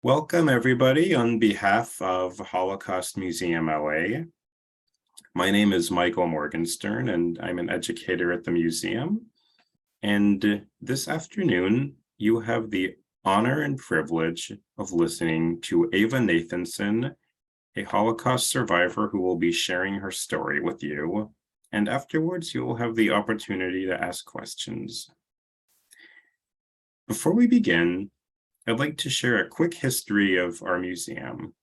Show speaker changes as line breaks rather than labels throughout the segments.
Welcome, everybody, on behalf of Holocaust Museum LA. My name is Michael Morgenstern, and I'm an educator at the museum. And this afternoon, you have the honor and privilege of listening to Ava Nathanson, a Holocaust survivor who will be sharing her story with you. And afterwards, you will have the opportunity to ask questions. Before we begin, I'd like to share a quick history of our museum.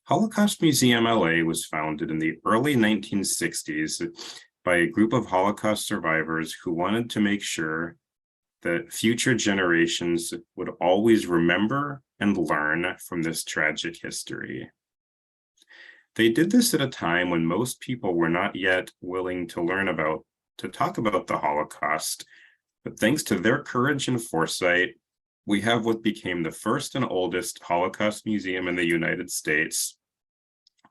Holocaust Museum LA was founded in the early 1960s by a group of Holocaust survivors who wanted to make sure that future generations would always remember and learn from this tragic history. They did this at a time when most people were not yet willing to talk about the Holocaust, but thanks to their courage and foresight, we have what became the first and oldest Holocaust museum in the United States,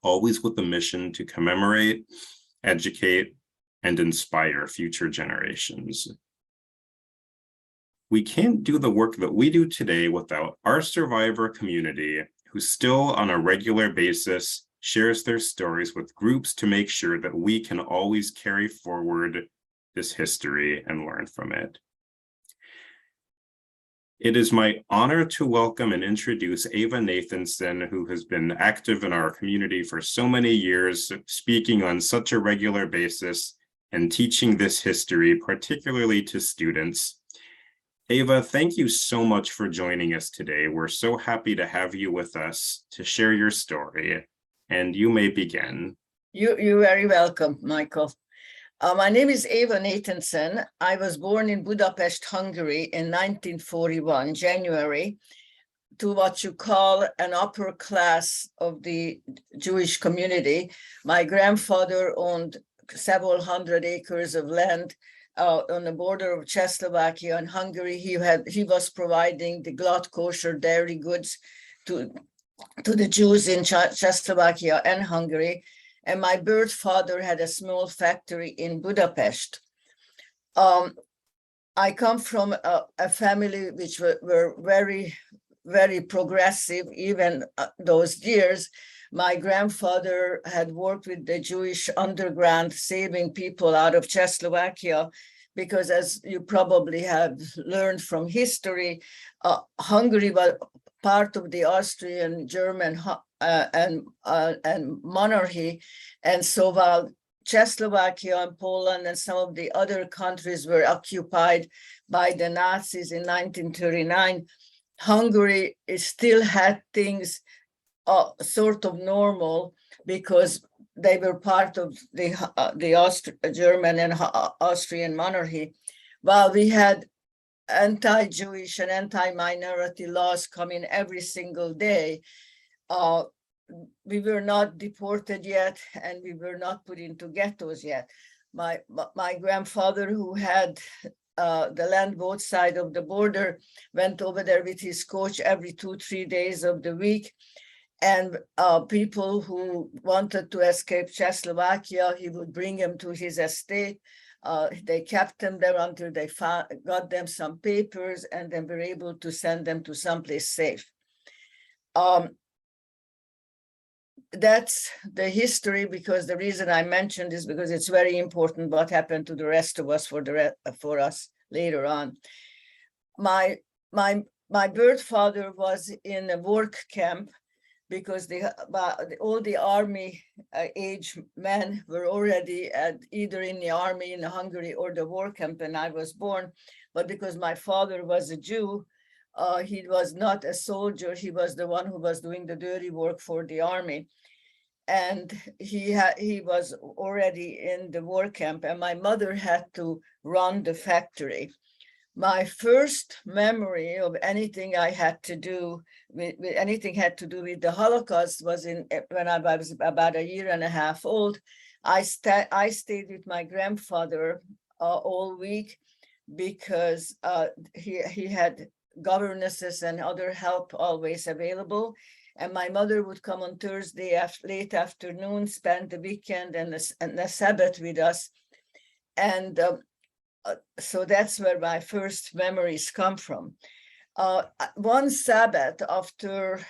always with the mission to commemorate, educate, and inspire future generations. We can't do the work that we do today without our survivor community, who still on a regular basis shares their stories with groups to make sure that we can always carry forward this history and learn from it. It is my honor to welcome and introduce Eva Nathanson, who has been active in our community for so many years, speaking on such a regular basis and teaching this history, particularly to students. Ava, thank you so much for joining us today. We're so happy to have you with us to share your story, and you may begin.
You're very welcome, Michael. My name is Eva Nathanson. I was born in Budapest, Hungary in 1941, January, to what you call an upper class of the Jewish community. My grandfather owned several hundred acres of land on the border of Czechoslovakia and Hungary. He was providing the glad kosher dairy goods to the Jews in Czechoslovakia and Hungary. And my birth father had a small factory in Budapest. I come from a family which were very, very progressive, even those years. My grandfather had worked with the Jewish underground, saving people out of Czechoslovakia, because as you probably have learned from history, Hungary was part of the Austrian-German and monarchy. And so while Czechoslovakia and Poland and some of the other countries were occupied by the Nazis in 1939, Hungary still had things sort of normal because they were part of the German and Austrian monarchy, while we had anti-Jewish and anti-minority laws coming every single day. We were not deported yet, and we were not put into ghettos yet. My grandfather, who had the land both sides of the border, went over there with his coach every 2-3 days of the week. And people who wanted to escape Czechoslovakia, he would bring them to his estate. They kept them there until they got them some papers, and then were able to send them to someplace safe. That's the history, because the reason I mentioned is because it's very important what happened to the rest of us for us later on. My birth father was in a work camp because all the army age men were already either in the army in Hungary or the war camp when I was born. But because my father was a Jew, he was not a soldier. He was the one who was doing the dirty work for the army. And he was already in the war camp, and my mother had to run the factory. My first memory of anything I had to do with the Holocaust was when I was about 1.5 years old. I stayed with my grandfather all week because he had governesses and other help always available. And my mother would come on Thursday late afternoon, spend the weekend and the Sabbath with us. And so that's where my first memories come from. One Sabbath after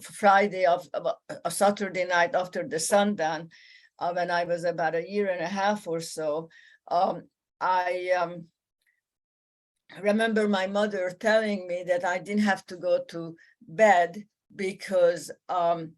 Friday of a Saturday night after the sundown, when I was about a year and a half or so, I remember my mother telling me that I didn't have to go to bed because the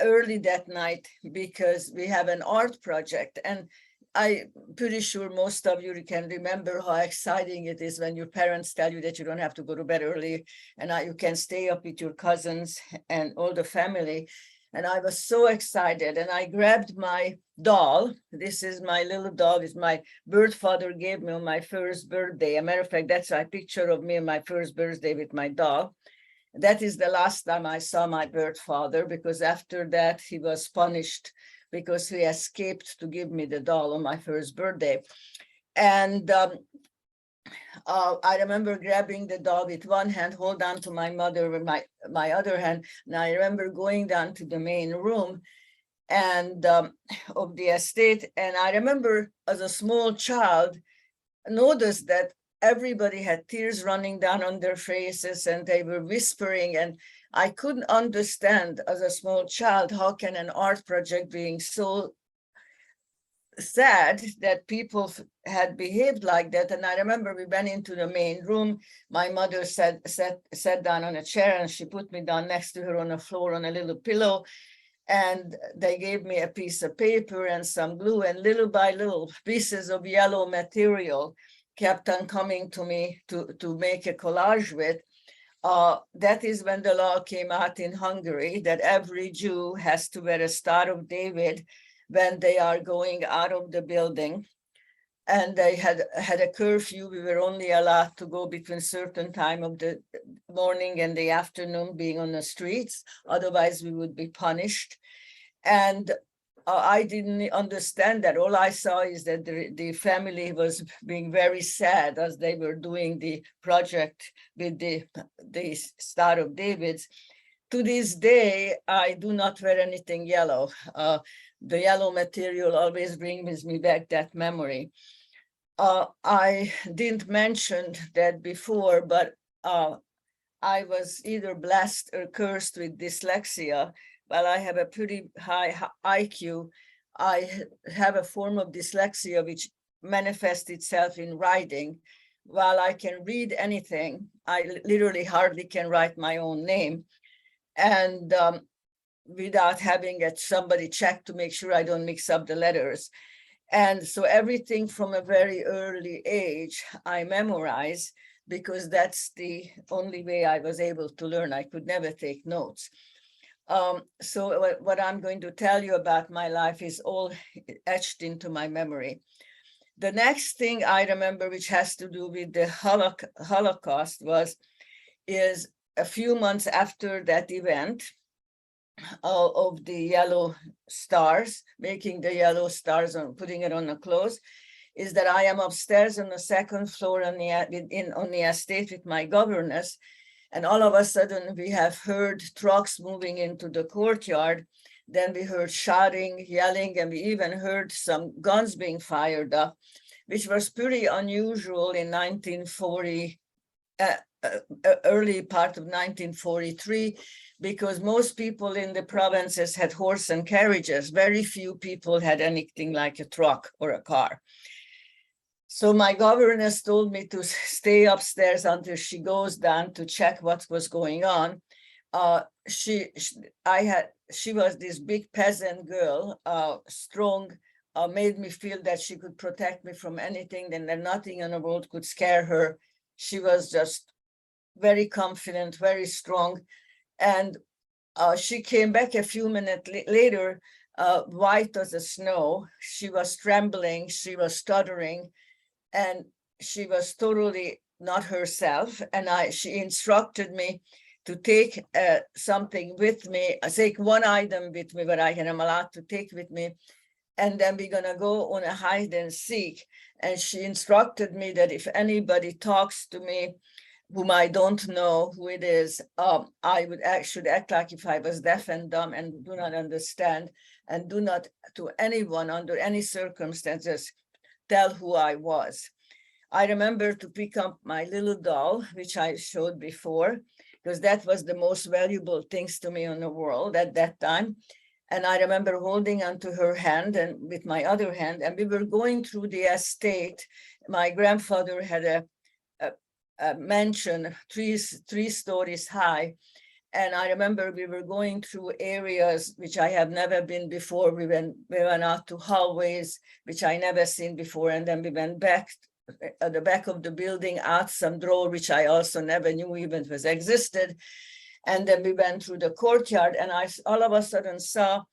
early that night, because we have an art project. And I'm pretty sure most of you can remember how exciting it is when your parents tell you that you don't have to go to bed early and you can stay up with your cousins and all the family. And I was so excited, and I grabbed my doll. This is my little doll. It's my birth father gave me on my first birthday. As a matter of fact, that's a picture of me on my first birthday with my doll. That is the last time I saw my birth father, because after that he was punished because he escaped to give me the doll on my first birthday. And I remember grabbing the doll with one hand, hold on to my mother with my other hand. And I remember going down to the main room and of the estate. And I remember as a small child, noticed that everybody had tears running down on their faces and they were whispering. And I couldn't understand as a small child, how can an art project being so sad that people had behaved like that. And I remember we went into the main room. My mother sat down on a chair, and she put me down next to her on the floor on a little pillow. And they gave me a piece of paper and some glue, and little by little pieces of yellow material kept on coming to me to make a collage with. That is when the law came out in Hungary that every Jew has to wear a Star of David when they are going out of the building. And they had a curfew. We were only allowed to go between certain time of the morning and the afternoon being on the streets. Otherwise, we would be punished. And I didn't understand that. All I saw is that the family was being very sad as they were doing the project with the Star of David's. To this day, I do not wear anything yellow. The yellow material always brings me back that memory. I didn't mention that before, but I was either blessed or cursed with dyslexia. While I have a pretty high IQ, I have a form of dyslexia which manifests itself in writing. While I can read anything, I literally hardly can write my own name. And without having somebody check to make sure I don't mix up the letters. And so everything from a very early age, I memorize, because that's the only way I was able to learn. I could never take notes. So what I'm going to tell you about my life is all etched into my memory. The next thing I remember, which has to do with the Holocaust, is a few months after that event of the yellow stars, making the yellow stars and putting it on the clothes, is that I am upstairs on the second floor on the estate with my governess. And all of a sudden we have heard trucks moving into the courtyard. Then we heard shouting, yelling, and we even heard some guns being fired up, which was pretty unusual in 1940, early part of 1943, because most people in the provinces had horse and carriages. Very few people had anything like a truck or a car. So my governess told me to stay upstairs until she goes down to check what was going on. She was this big peasant girl, strong, made me feel that she could protect me from anything, and that nothing in the world could scare her. She was just very confident, very strong. And she came back a few minutes later, white as the snow. She was trembling, she was stuttering, and she was totally not herself. And she instructed me to take something with me, take one item with me that I am allowed to take with me, and then we're gonna go on a hide and seek. And she instructed me that if anybody talks to me, whom I don't know who it is, I should act like if I was deaf and dumb and do not understand, and do not to anyone under any circumstances tell who I was. I remember to pick up my little doll, which I showed before, because that was the most valuable things to me in the world at that time. And I remember holding onto her hand and with my other hand, and we were going through the estate. My grandfather had a mansion, three stories high. And I remember we were going through areas which I have never been before. We went out to hallways, which I never seen before. And then we went back at the back of the building, out some drawer, which I also never knew even was existed. And then we went through the courtyard, and I all of a sudden saw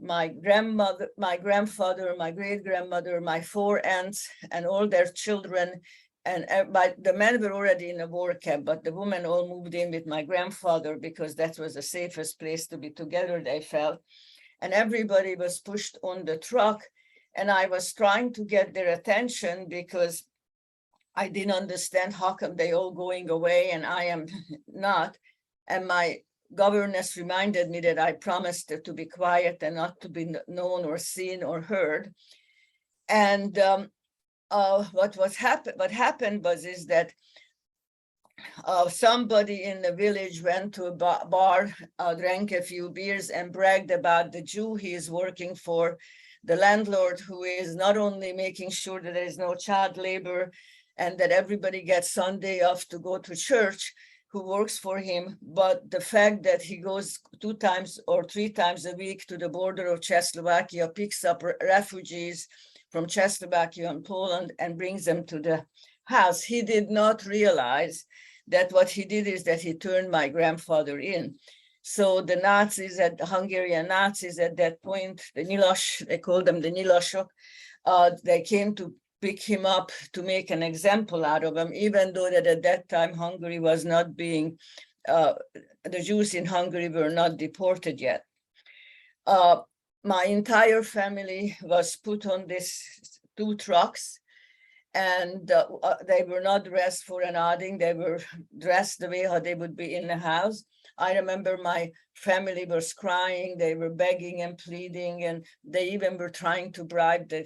my grandmother, my grandfather, my great-grandmother, my 4 aunts, and all their children. And the men were already in a war camp, but the women all moved in with my grandfather because that was the safest place to be together, they felt. And everybody was pushed on the truck. And I was trying to get their attention because I didn't understand how come they all going away and I am not. And my governess reminded me that I promised to be quiet and not to be known or seen or heard. And what happened was that somebody in the village went to a bar, drank a few beers, and bragged about the Jew he is working for, the landlord who is not only making sure that there is no child labor and that everybody gets Sunday off to go to church, who works for him, but the fact that he goes 2 times or 3 times a week to the border of Czechoslovakia, picks up refugees from Czechoslovakia and Poland and brings them to the house. He did not realize that what he did is that he turned my grandfather in. So the Nazis, the Hungarian Nazis at that point, the Nyilas, they called them the Nyilasok, they came to pick him up to make an example out of him, even though that at that time Hungary was not being, the Jews in Hungary were not deported yet. My entire family was put on these 2 trucks, and they were not dressed for an outing. They were dressed the way how they would be in the house. I remember my family was crying, they were begging and pleading, and they even were trying to bribe the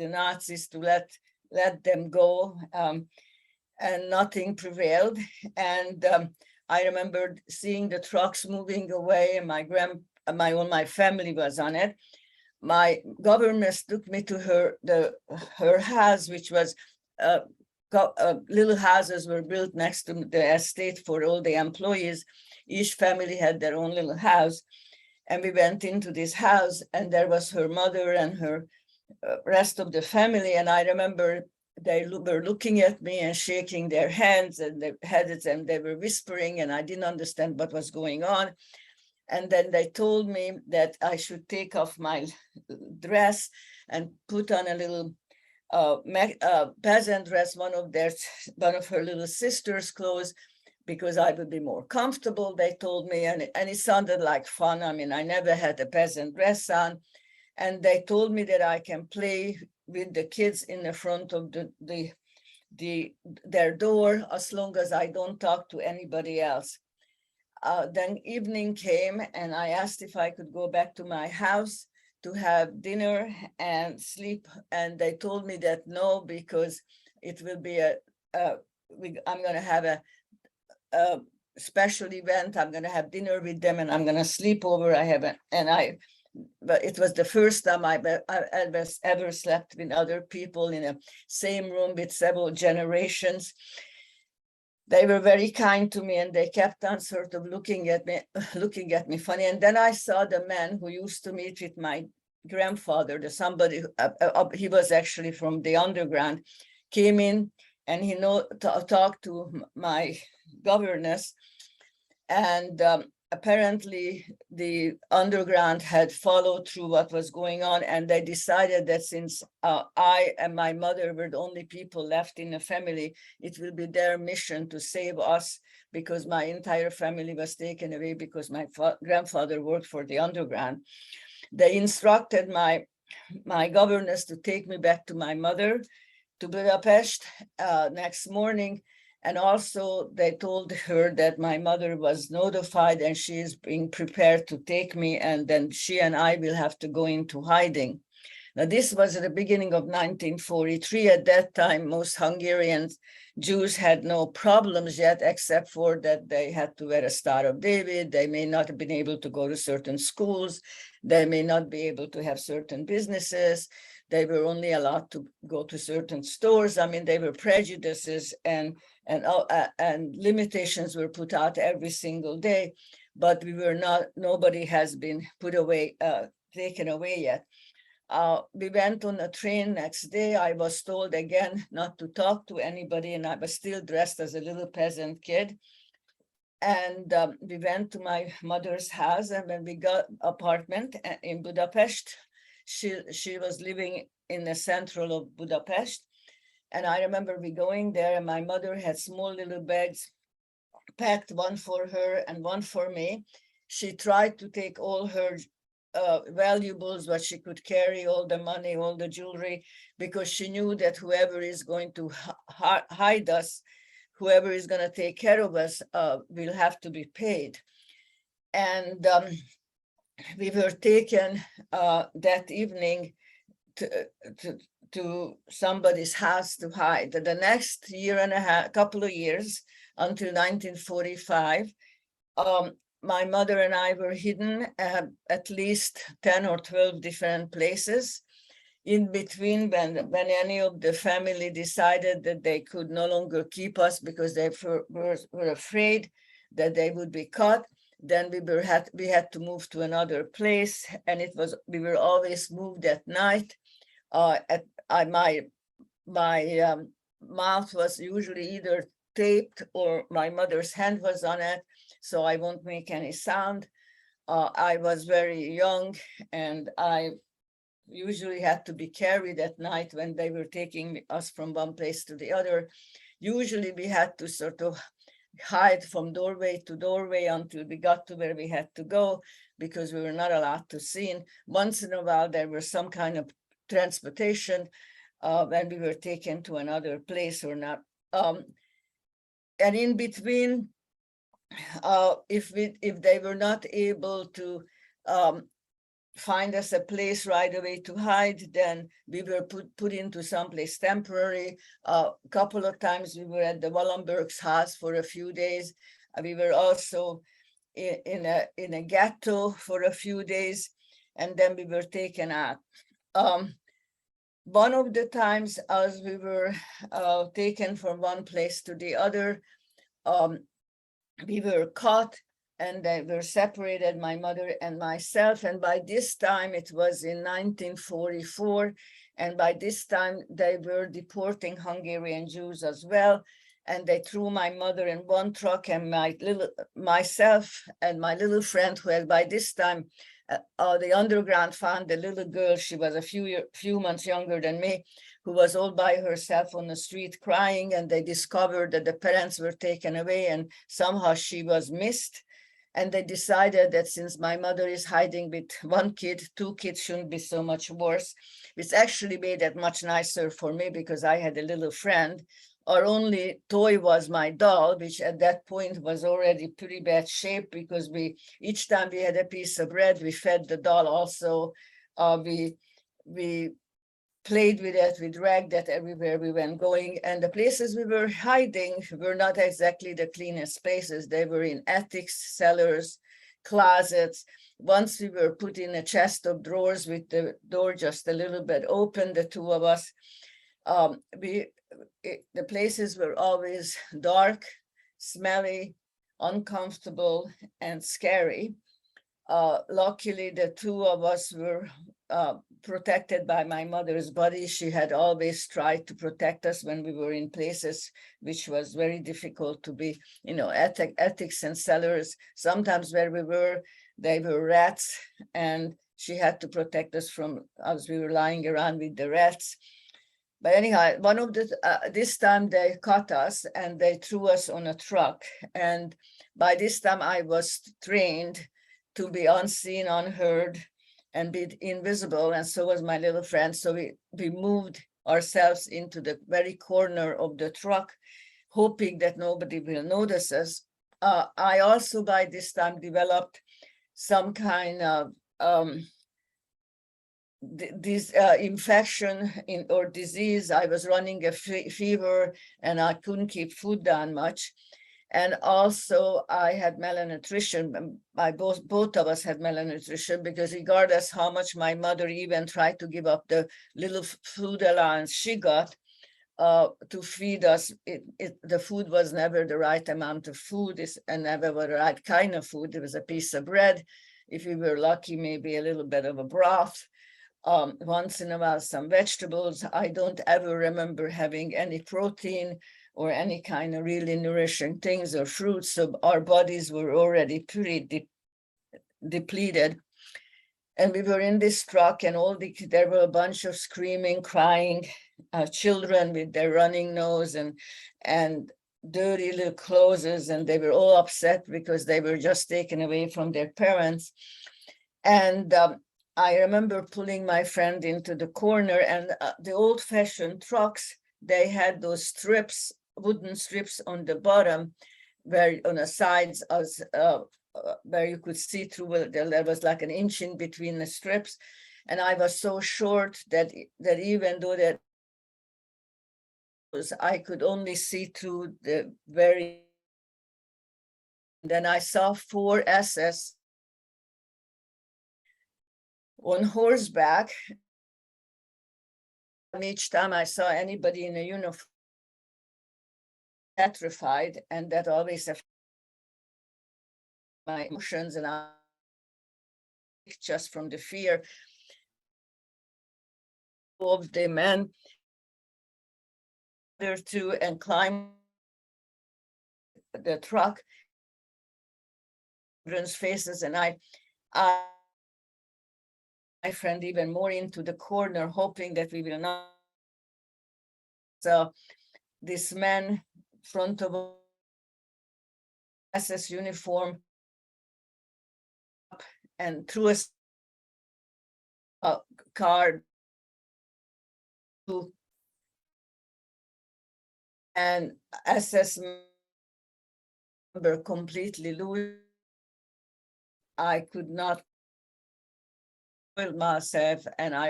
Nazis to let them go, and nothing prevailed. And I remember seeing the trucks moving away, and my family was on it. My governess took me to her house, which was little houses were built next to the estate for all the employees. Each family had their own little house. And we went into this house, and there was her mother and her rest of the family. And I remember they were looking at me and shaking their hands and their heads, and they were whispering, and I didn't understand what was going on. And then they told me that I should take off my dress and put on a little peasant dress, one of her little sister's clothes, because I would be more comfortable, they told me, and it sounded like fun. I mean, I never had a peasant dress on. And they told me that I can play with the kids in the front of their door as long as I don't talk to anybody else. Then evening came, and I asked if I could go back to my house to have dinner and sleep. And they told me that no, because it will be I'm going to have a special event. I'm going to have dinner with them, and I'm going to sleep over. But it was the first time I ever slept with other people in a same room with several generations. They were very kind to me, and they kept on sort of looking at me funny. And then I saw the man who used to meet with my grandfather, he was actually from the underground, came in, and he talked to my governess. And apparently the underground had followed through what was going on, and they decided that since I and my mother were the only people left in the family, it will be their mission to save us, because my entire family was taken away because my grandfather worked for the underground. They instructed my governess to take me back to my mother, to Budapest next morning. And also they told her that my mother was notified and she is being prepared to take me, and then she and I will have to go into hiding. Now, this was at the beginning of 1943. At that time, most Hungarian Jews had no problems yet, except for that they had to wear a Star of David. They may not have been able to go to certain schools. They may not be able to have certain businesses. They were only allowed to go to certain stores. I mean, there were prejudices and limitations were put out every single day, but we were not, nobody has been put away, taken away yet. We went on a train next day. I was told again not to talk to anybody, and I was still dressed as a little peasant kid. And we went to my mother's house, and when we got apartment in Budapest, she was living in the central of Budapest. And I remember we going there, and my mother had small little bags packed, one for her and one for me. She tried to take all her valuables, what she could carry, all the money, all the jewelry, because she knew that whoever is going to hide us, whoever is going to take care of us, will have to be paid. And we were taken that evening to somebody's house to hide. The next year and a half, couple of years, until 1945, my mother and I were hidden at least 10 or 12 different places. In between, when any of the family decided that they could no longer keep us because they were afraid that they would be caught, then we had to move to another place, and we were always moved at night. My mouth was usually either taped or my mother's hand was on it, so I won't make any sound. I was very young, and I usually had to be carried at night when they were taking us from one place to the other. Usually we had to sort of hide from doorway to doorway until we got to where we had to go, because we were not allowed to see. Once in a while there was some kind of transportation when we were taken to another place or not. And in between, if they were not able to find us a place right away to hide, then we were put into someplace temporary. A couple of times we were at the Wallenberg's house for a few days. We were also in a ghetto for a few days, and then we were taken out. One of the times as we were taken from one place to the other, we were caught, and they were separated, my mother and myself. And by this time, it was in 1944. And by this time, they were deporting Hungarian Jews as well. And they threw my mother in one truck, and myself and my little friend, who had by this time, the underground found a little girl. She was a few months younger than me, who was all by herself on the street crying. And they discovered that the parents were taken away, and somehow she was missed. And they decided that since my mother is hiding with one kid, 2 kids shouldn't be so much worse. Which actually made it much nicer for me, because I had a little friend. Our only toy was my doll, which at that point was already pretty bad shape, because each time we had a piece of bread, we fed the doll also. We played with it, we dragged it everywhere we went going. And the places we were hiding were not exactly the cleanest places. They were in attics, cellars, closets. Once we were put in a chest of drawers with the door just a little bit open, the 2 of us. The places were always dark, smelly, uncomfortable, and scary. Luckily, the 2 of us were protected by my mother's body. She had always tried to protect us when we were in places which was very difficult to be, attics and cellars. Sometimes where we were, they were rats, and she had to protect us from, as we were lying around with the rats. But anyhow, this time they caught us and they threw us on a truck. And by this time I was trained to be unseen, unheard, and be invisible. And so was my little friend. So we moved ourselves into the very corner of the truck, hoping that nobody will notice us. I also by this time developed some kind of this infection or disease. I was running a fever and I couldn't keep food down much. And also I had malnutrition. Both of us had malnutrition, because regardless how much my mother even tried to give up the little food allowance she got to feed us, the food was never the right amount of food, and never the right kind of food. There was a piece of bread. If we were lucky, maybe a little bit of a broth. Once in a while, some vegetables. I don't ever remember having any protein or any kind of really nourishing things or fruits. So our bodies were already pretty depleted. And we were in this truck, and there were a bunch of screaming, crying children with their running nose and dirty little clothes, and they were all upset because they were just taken away from their parents. And I remember pulling my friend into the corner, and the old-fashioned trucks, they had those strips, wooden strips on the bottom, where on the sides as where you could see through. There was like an inch in between the strips, and I was so short that even though that I could only see through the very. Then I saw 4 SS on horseback. And each time I saw anybody in a uniform, petrified, and that always affected my emotions, and I just from the fear of the men there too, and climb the truck, children's faces, and I my friend even more into the corner, hoping that we will not. So this man front of SS uniform and threw a car to, and SS member completely loose. I could not control myself, and I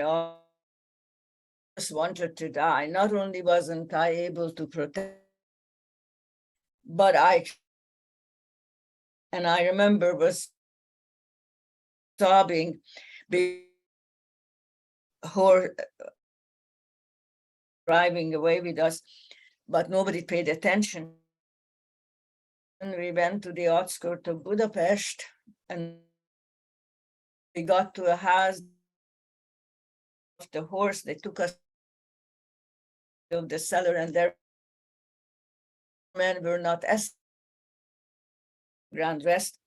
just wanted to die. Not only wasn't I able to protect, but I remember was sobbing before driving away with us, but nobody paid attention. And we went to the outskirts of Budapest, and we got to a house of the horse. They took us to the cellar, and their men were not as ground dressed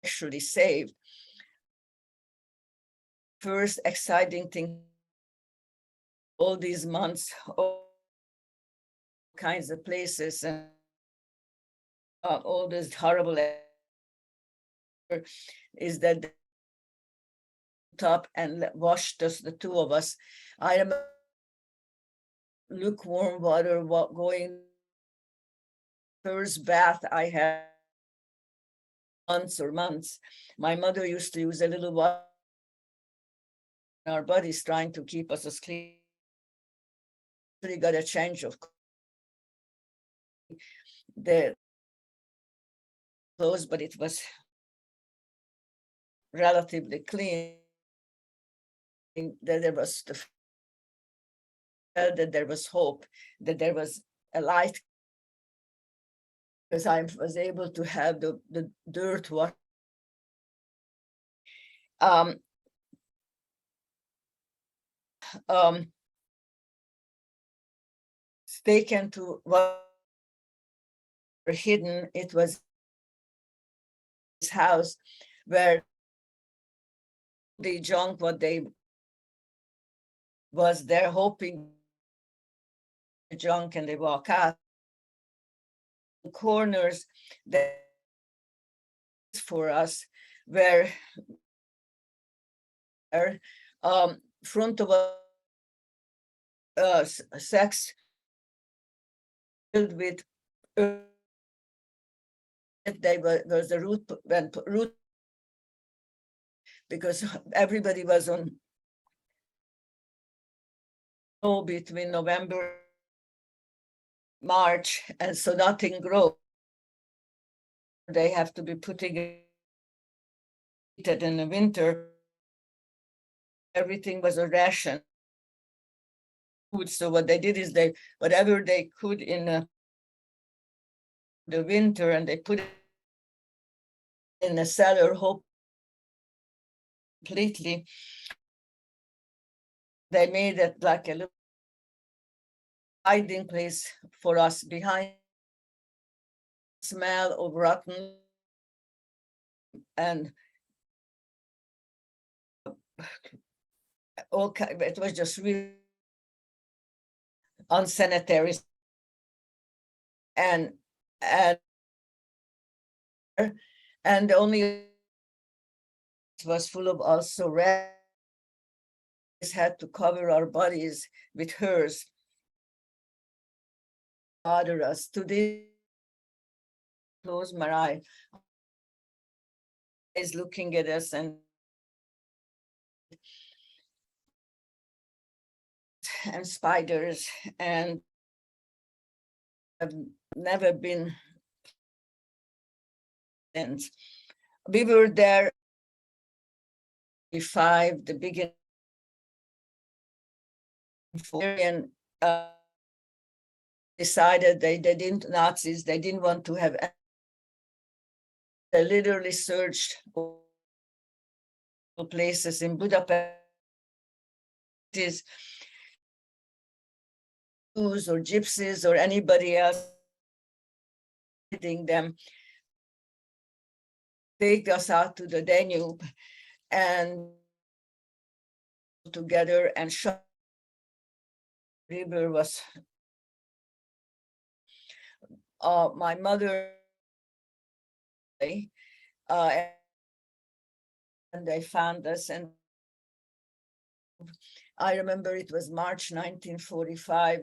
actually saved. First exciting thing, all these months, all kinds of places, and all this horrible is that they top and washed us, the 2 of us. I remember lukewarm water going. First bath I had months. My mother used to use a little water in our bodies, trying to keep us as clean. We got a change of the clothes, but it was relatively clean. That there was that there was hope, that there was a light, because I was able to have the dirt water. Taken to what were hidden. It was his house where the junk, what they was there, hoping the junk, and they walk out. The corners that for us where front of a sex filled with there was the root because everybody was on between November, March, and so nothing grows. They have to be putting it in the winter. Everything was a ration food. So what they did is they whatever they could in the winter, and they put it in the cellar, hope completely. They made it like a little hiding place for us behind smell of rotten and okay, it was just really unsanitary, and the only was full of also rats. Had to cover our bodies with hers. Bother us today. Close my eye. Is looking at us and spiders, and have never been. And we were there. The beginning. And decided they didn't, Nazis, they didn't want to have. They literally searched places in Budapest, Jews or gypsies or anybody else, them, take us out to the Danube and together and shot. River was my mother, and they found us, and I remember it was March 1945.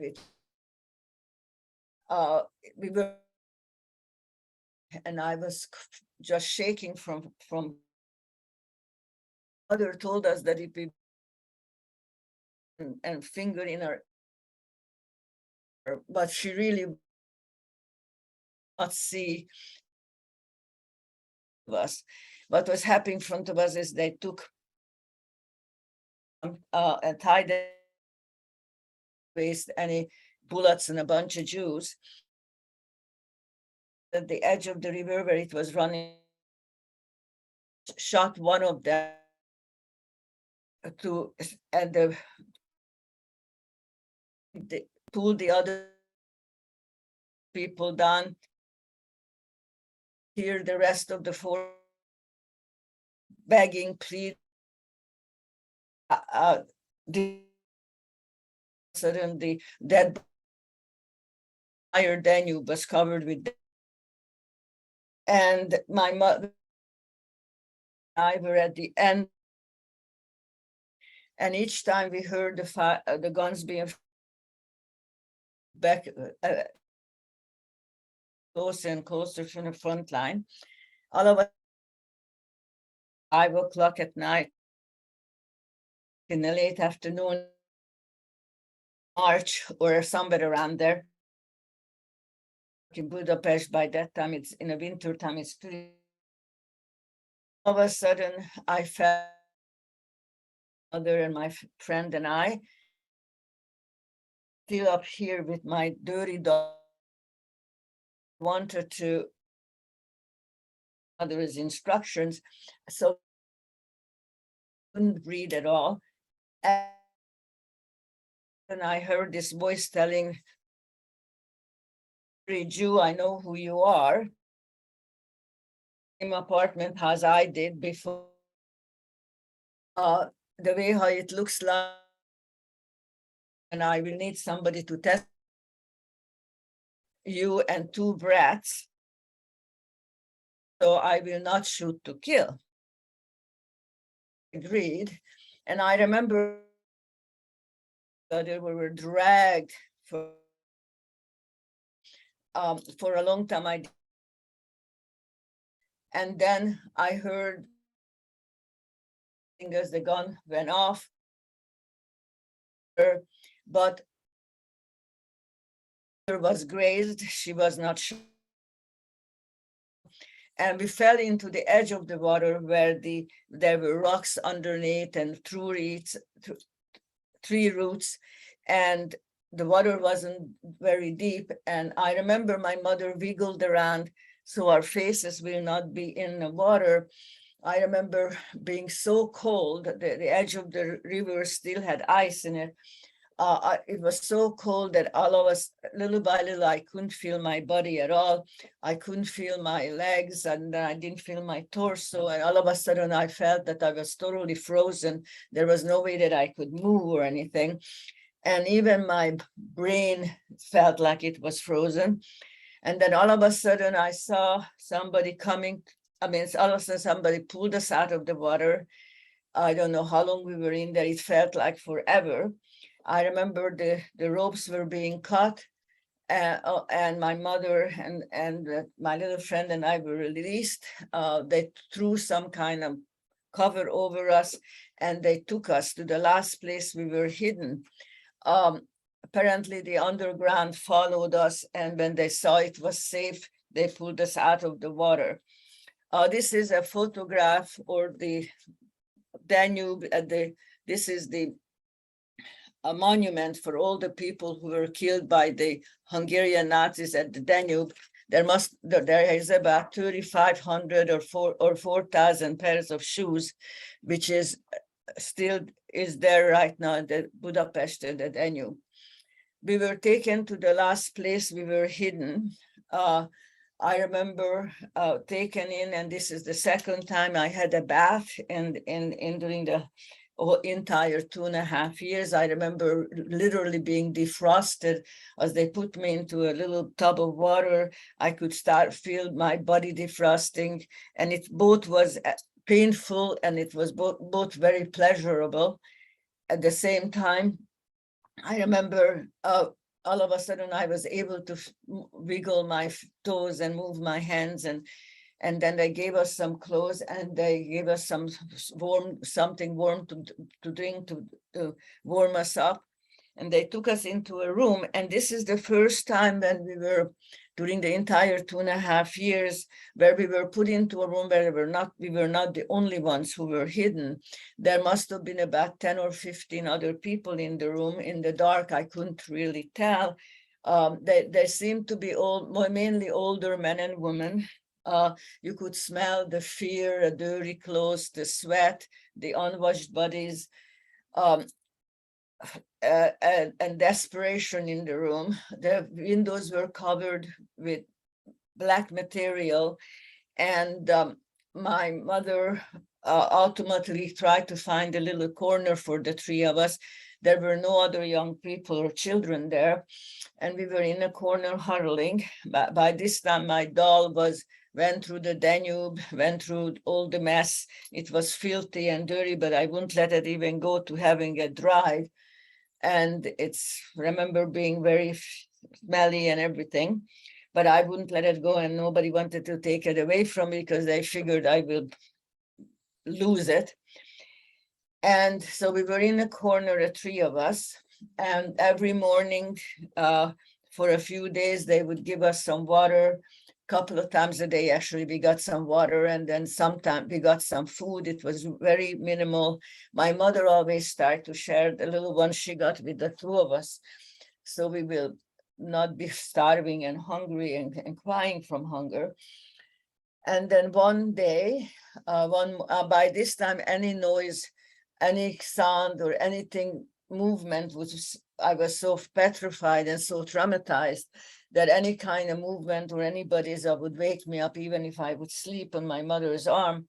We were, and I was just shaking from. Mother told us that if we and finger in her, but she really not see us. What was happening in front of us is they took and tied waste any bullets and a bunch of Jews at the edge of the river where it was running. Shot one of them to, and they pulled the other people down. Here the rest of the four begging, plead. Suddenly dead fire Danube was covered with, and my mother and I were at the end, and each time we heard the guns being back closer and closer from the front line, all of us 5 o'clock at night in the late afternoon, March or somewhere around there. In Budapest by that time, it's in the winter time, it's pretty. All of a sudden, I felt mother and my friend and I still up here with my dirty dog. Wanted to mother's instructions, so couldn't read at all. And I heard this voice telling, Jew, I know who you are. Same apartment as I did before. The way how it looks like, and I will need somebody to test you and 2 brats. So I will not shoot to kill. Agreed. And I remember that we were dragged for a long time. And then I heard as the gun went off. But was grazed, she was not sure. And we fell into the edge of the water where there were rocks underneath and tree roots, and the water wasn't very deep. And I remember my mother wiggled around so our faces will not be in the water. I remember being so cold, the edge of the river still had ice in it. It was so cold that all of us, little by little, I couldn't feel my body at all. I couldn't feel my legs, and I didn't feel my torso. And all of a sudden, I felt that I was totally frozen. There was no way that I could move or anything. And even my brain felt like it was frozen. And then all of a sudden, I saw somebody coming. I mean, all of a sudden, somebody pulled us out of the water. I don't know how long we were in there. It felt like forever. I remember the ropes were being cut, and my mother and my little friend and I were released. They threw some kind of cover over us, and they took us to the last place we were hidden. Apparently, the underground followed us, and when they saw it was safe, they pulled us out of the water. This is a photograph or the Danube. This is a monument for all the people who were killed by the Hungarian Nazis at the Danube. There is about 3,500 or 4,000 pairs of shoes, which is still is there right now in the Budapest and the Danube. We were taken to the last place we were hidden. I remember taken in, and this is the second time I had a bath in during the entire 2.5 years. I remember literally being defrosted as they put me into a little tub of water. I could feel my body defrosting, and it both was painful and it was both very pleasurable at the same time. I remember all of a sudden I was able to wiggle my toes and move my hands, and then they gave us some clothes and they gave us something warm to drink to warm us up. And they took us into a room. And this is the first time when we were, during the entire 2.5 years, where we were put into a room where we were not the only ones who were hidden. There must have been about 10 or 15 other people in the room. In the dark, I couldn't really tell. They seemed to be mainly older men and women. You could smell the fear, the dirty clothes, the sweat, the unwashed bodies, and desperation in the room. The windows were covered with black material, and my mother ultimately tried to find a little corner for the three of us. There were no other young people or children there, and we were in a corner huddling. By this time, my doll went through the Danube, went through all the mess. It was filthy and dirty, but I wouldn't let it even go to having a drive. And remember being very smelly and everything, but I wouldn't let it go, and nobody wanted to take it away from me because they figured I would lose it. And so we were in a corner, the three of us, and every morning for a few days, they would give us some water. Couple of times a day, actually, we got some water, and then sometimes we got some food. It was very minimal. My mother always started to share the little one she got with the two of us, so we will not be starving and hungry and crying from hunger. And then one day, by this time, any noise, any sound or anything, movement, I was so petrified and so traumatized that any kind of movement or anybody's would wake me up, even if I would sleep on my mother's arm.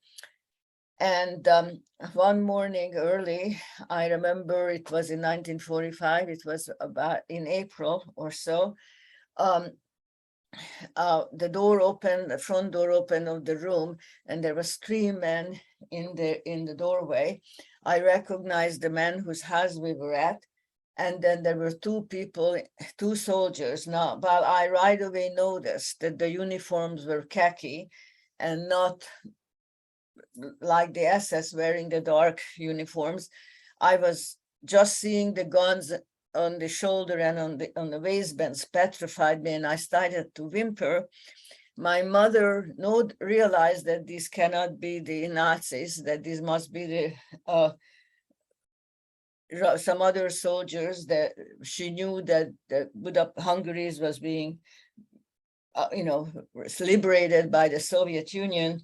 And one morning early, I remember it was in 1945, it was about in April or so, the door opened, the front door opened of the room, and there was 3 men in the doorway. I recognized the man whose house we were at. And then there were 2 people, 2 soldiers. Now, but I right away noticed that the uniforms were khaki and not like the SS wearing the dark uniforms. I was just seeing the guns on the shoulder and on the waistbands petrified me, and I started to whimper. My mother realized that this cannot be the Nazis, that this must be the some other soldiers, that she knew that Hungary was being liberated by the Soviet Union.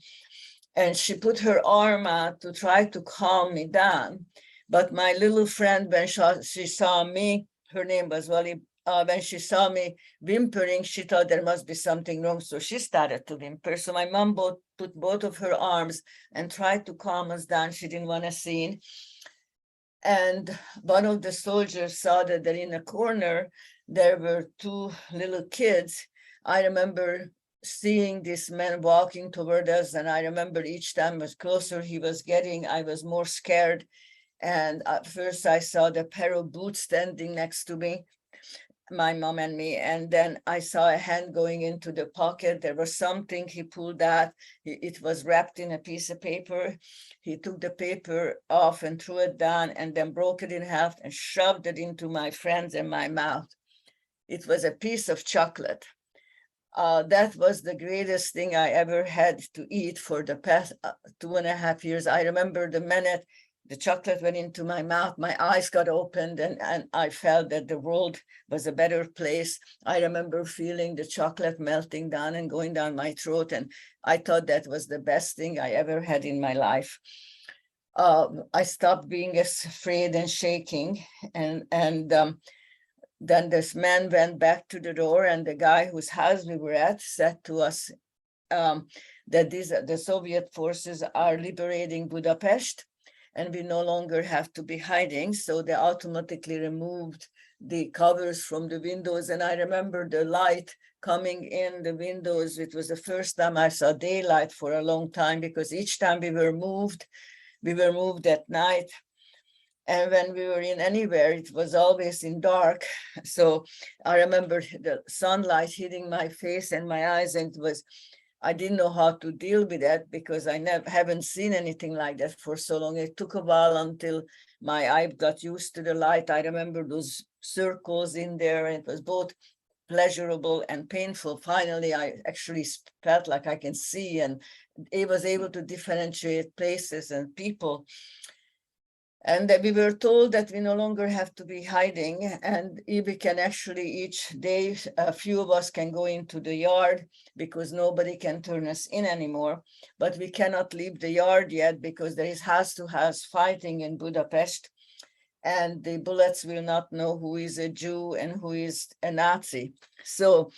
And she put her arm out to try to calm me down. But my little friend, when she saw me, her name was Wally, when she saw me whimpering, she thought there must be something wrong. So she started to whimper. So my mom put both of her arms and tried to calm us down. She didn't want a scene. And one of the soldiers saw that in a corner, there were two little kids. I remember seeing this man walking toward us, and I remember each time was closer he was getting, I was more scared. And at first I saw the pair of boots standing next to me, my mom and me, and then I saw a hand going into the pocket. There was something he pulled out. It was wrapped in a piece of paper. He took the paper off and threw it down, and then broke it in half and shoved it into my friend's and my mouth. It was a piece of chocolate. That was the greatest thing I ever had to eat for the past 2.5 years. I remember the minute the chocolate went into my mouth, my eyes got opened, and I felt that the world was a better place. I remember feeling the chocolate melting down and going down my throat, and I thought that was the best thing I ever had in my life. I stopped being afraid and shaking, and then this man went back to the door, and the guy whose house we were at said to us that the Soviet forces are liberating Budapest, and we no longer have to be hiding. So they automatically removed the covers from the windows. And I remember the light coming in the windows. It was the first time I saw daylight for a long time, because each time we were moved at night. And when we were in anywhere, it was always in dark. So I remember the sunlight hitting my face and my eyes, and I didn't know how to deal with that, because I haven't seen anything like that for so long. It took a while until my eye got used to the light. I remember those circles in there, and it was both pleasurable and painful. Finally, I actually felt like I can see, and I was able to differentiate places and people. And that we were told that we no longer have to be hiding, and we can actually each day, a few of us can go into the yard, because nobody can turn us in anymore. But we cannot leave the yard yet, because there is house-to-house fighting in Budapest, and the bullets will not know who is a Jew and who is a Nazi. So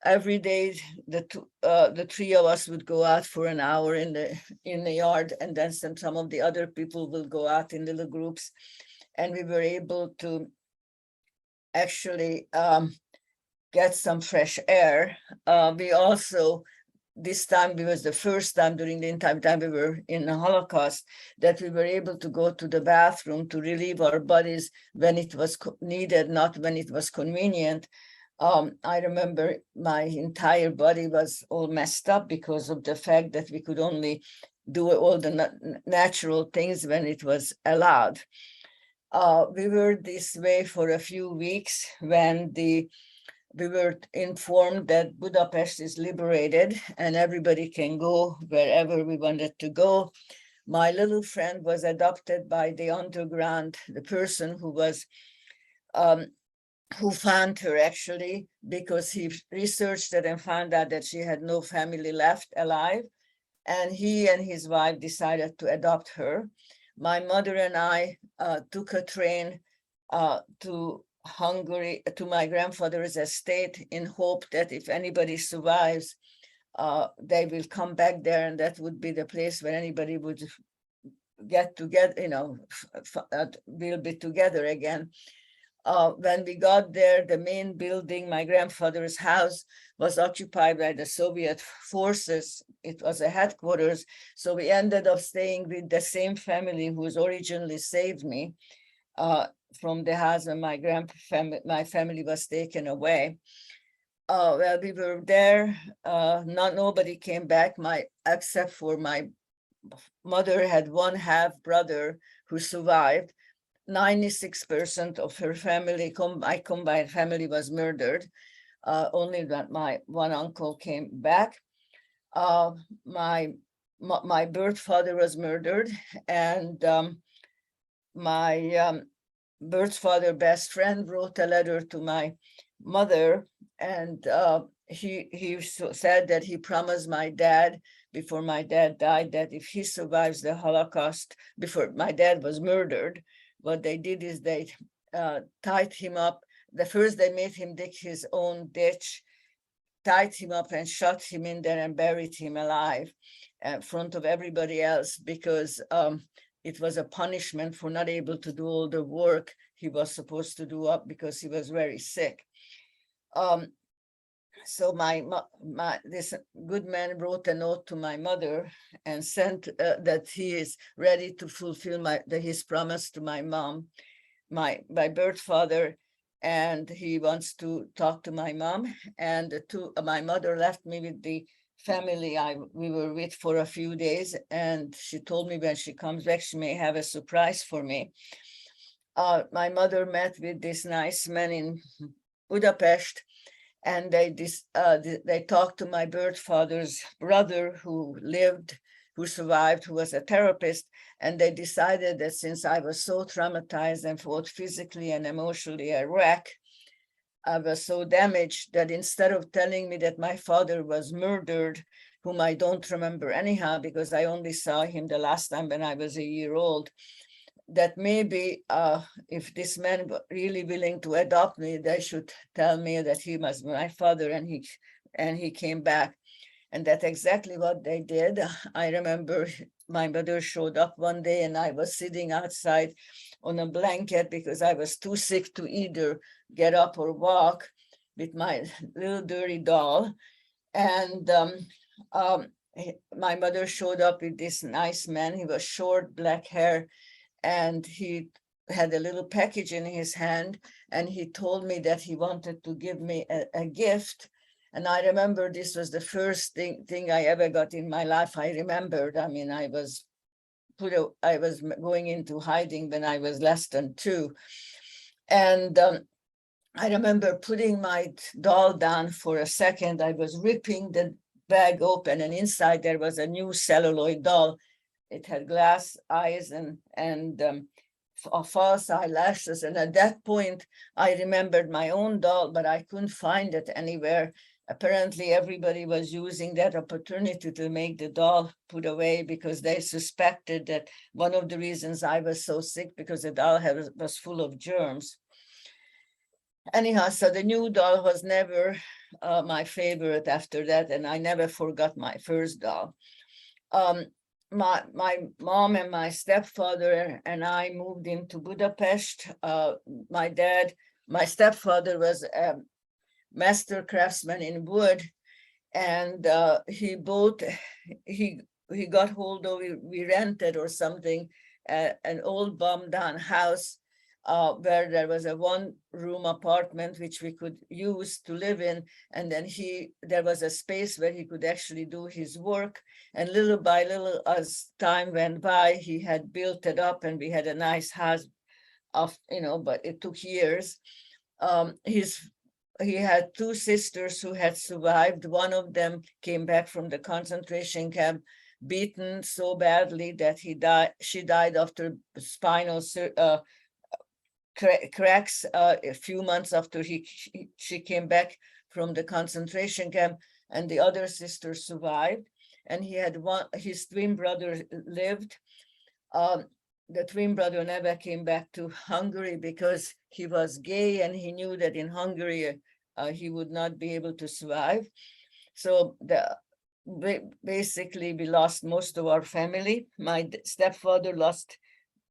every day, the three of us would go out for an hour in the yard, and then some of the other people will go out in little groups, and we were able to actually get some fresh air. We also, this time, it was the first time during the entire time we were in the Holocaust that we were able to go to the bathroom to relieve our bodies when it was needed, not when it was convenient. I remember my entire body was all messed up because of the fact that we could only do all the natural things when it was allowed. We were this way for a few weeks when we were informed that Budapest is liberated and everybody can go wherever we wanted to go. My little friend was adopted by the underground, the person who was who found her, actually, because he researched it and found out that she had no family left alive. And he and his wife decided to adopt her. My mother and I took a train to Hungary, to my grandfather's estate, in hope that if anybody survives, they will come back there, and that would be the place where anybody would get together, we'll be together again. When we got there, the main building, my grandfather's house, was occupied by the Soviet forces. It was a headquarters. So we ended up staying with the same family who's originally saved me from the house when my family was taken away. Well, we were there. Nobody came back, except for my mother had one half brother who survived. 96% of her family, my combined family, was murdered. Only that my one uncle came back. My birth father was murdered, and my birth father best friend wrote a letter to my mother, and he said that he promised my dad before my dad died that if he survives the Holocaust, before my dad was murdered, what they did is they tied him up. The first they made him dig his own ditch, tied him up and shot him in there and buried him alive in front of everybody else, because it was a punishment for not able to do all the work he was supposed to do up because he was very sick. So this good man wrote a note to my mother and sent that he is ready to fulfill his promise to my mom, my birth father, and he wants to talk to my mom. And my mother left me with the family we were with for a few days, and she told me when she comes back she may have a surprise for me. My mother met with this nice man in Budapest, and they talked to my birth father's brother who survived, who was a therapist, and they decided that since I was so traumatized and both physically and emotionally a wreck, I was so damaged that instead of telling me that my father was murdered, whom I don't remember anyhow because I only saw him the last time when I was a year old, that maybe if this man was really willing to adopt me, they should tell me that he was my father and he came back. And that's exactly what they did. I remember my mother showed up one day and I was sitting outside on a blanket because I was too sick to either get up or walk with my little dirty doll. And my mother showed up with this nice man. He was short, black hair, and he had a little package in his hand, and he told me that he wanted to give me a gift. And I remember this was the first thing I ever got in my life. I remembered, I mean, I was going into hiding when I was less than 2. And I remember putting my doll down for a second. I was ripping the bag open, and inside there was a new celluloid doll. It had glass eyes and false eyelashes. And at that point, I remembered my own doll, but I couldn't find it anywhere. Apparently, everybody was using that opportunity to make the doll put away because they suspected that one of the reasons I was so sick because the doll was full of germs. Anyhow, so the new doll was never my favorite after that, and I never forgot my first doll. My mom and my stepfather and I moved into Budapest. My stepfather was a master craftsman in wood, and he got hold of, we rented or something, an old bombed down house where there was a 1-room apartment which we could use to live in, and then there was a space where he could actually do his work. And little by little, as time went by, he had built it up, and we had a nice house but it took years. He had 2 sisters who had survived. One of them came back from the concentration camp, beaten so badly that she died after spinal cracks a few months after she came back from the concentration camp, and the other sister survived. And he had his twin brother lived. The twin brother never came back to Hungary because he was gay, and he knew that in Hungary he would not be able to survive. So basically we lost most of our family. My stepfather lost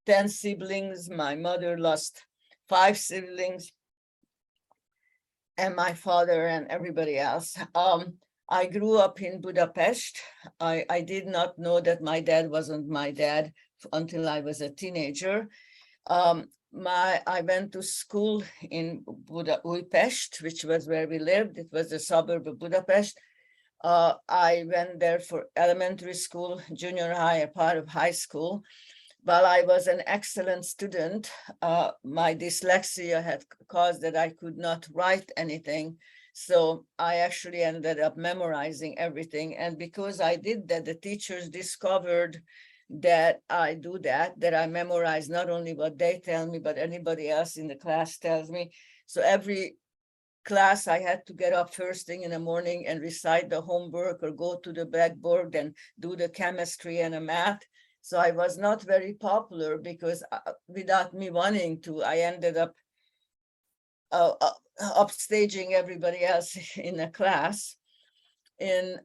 10 siblings. My mother lost 5 siblings, and my father and everybody else. I grew up in Budapest. I did not know that my dad wasn't my dad until I was a teenager. I went to school in Újpest, which was where we lived. It was a suburb of Budapest. I went there for elementary school, junior high, a part of high school. While I was an excellent student, my dyslexia had caused that I could not write anything. So I actually ended up memorizing everything. And because I did that, the teachers discovered that I do that, that I memorize not only what they tell me, but anybody else in the class tells me. So every class, I had to get up first thing in the morning and recite the homework or go to the blackboard and do the chemistry and the math. So I was not very popular because without me wanting to, I ended up upstaging everybody else in the class. And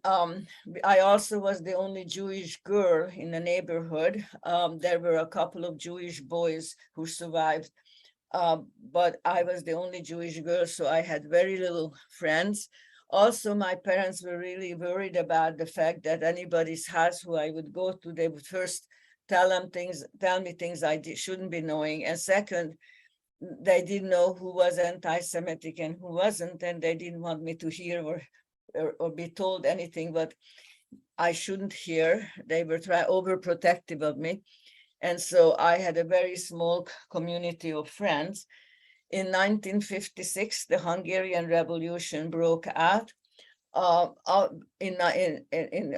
I also was the only Jewish girl in the neighborhood. There were a couple of Jewish boys who survived, but I was the only Jewish girl, so I had very little friends. Also, my parents were really worried about the fact that anybody's house who I would go to, they would first tell me things I shouldn't be knowing. And second, they didn't know who was anti-Semitic and who wasn't, and they didn't want me to hear or be told anything what I shouldn't hear. They were overprotective of me. And so I had a very small community of friends. In 1956, the Hungarian Revolution broke out. In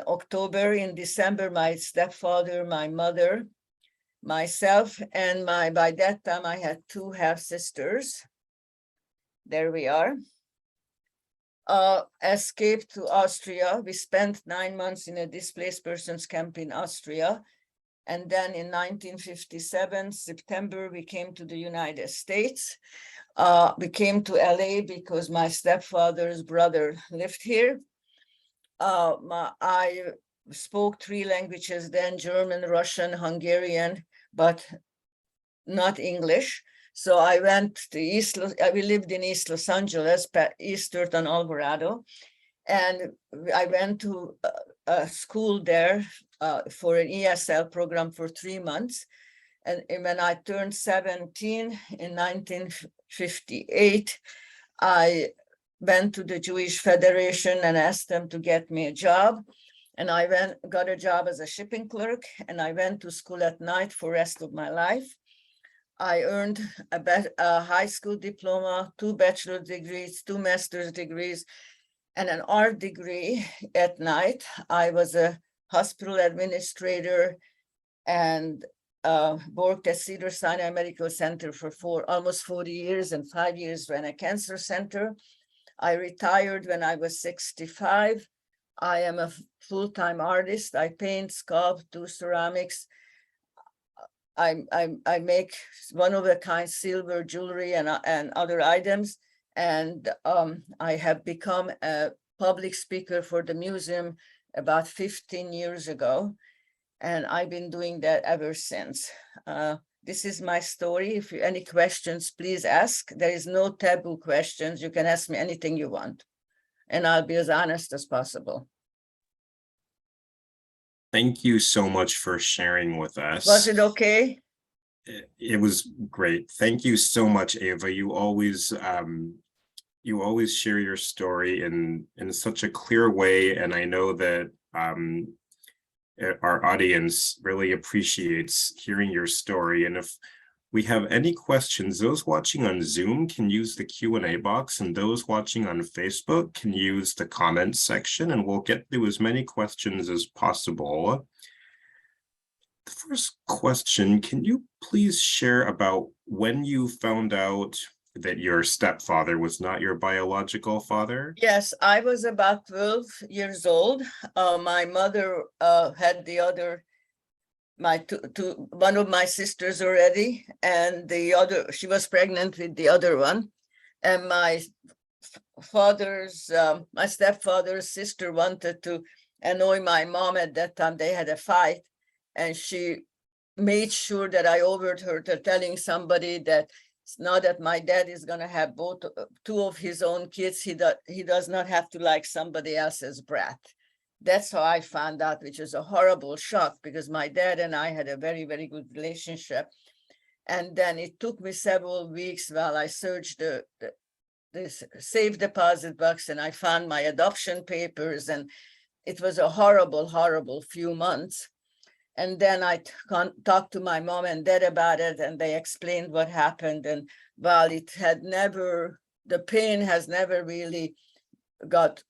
October, in December, my stepfather, my mother, myself, and by that time I had 2 half sisters. There we are. Escaped to Austria. We spent 9 months in a displaced persons camp in Austria. And then in 1957, September, we came to the United States. We came to LA because my stepfather's brother lived here. I spoke 3 languages then, German, Russian, Hungarian, but not English. So I went to we lived in East Los Angeles, East Turton, Alvarado. And I went to a school there for an ESL program for 3 months. And when I turned 17 in 1958, I went to the Jewish Federation and asked them to get me a job. And I got a job as a shipping clerk, and I went to school at night for the rest of my life. I earned a high school diploma, 2 bachelor's degrees, 2 master's degrees, and an art degree at night. I was a hospital administrator and worked at Cedars-Sinai Medical Center for almost 40 years, and 5 years ran a cancer center. I retired when I was 65. I am a full-time artist. I paint, sculpt, do ceramics. I make one-of-a-kind silver jewelry and other items. And I have become a public speaker for the museum about 15 years ago. And I've been doing that ever since. This is my story. If you have any questions, please ask. There is no taboo questions. You can ask me anything you want, and I'll be as honest as possible.
Thank you so much for sharing with us.
Was it okay?
It was great. Thank you so much, Ava. You always share your story in such a clear way, and I know that our audience really appreciates hearing your story. And if we have any questions, those watching on Zoom can use the Q&A box, and those watching on Facebook can use the comments section, and we'll get through as many questions as possible. The first question, can you please share about when you found out that your stepfather was not your biological father?
Yes, I was about 12 years old. My mother had one of my sisters already, and she was pregnant with the other one. And my stepfather's sister wanted to annoy my mom at that time. They had a fight, and she made sure that I overheard her telling somebody that now that my dad is going to have two of his own kids, he does not have to like somebody else's brat. That's how I found out, which is a horrible shock, because my dad and I had a very, very good relationship. And then it took me several weeks while I searched the this safe deposit box, and I found my adoption papers, and it was a horrible, horrible few months. And then I talked to my mom and dad about it, and they explained what happened. And while it had never, the pain has never really got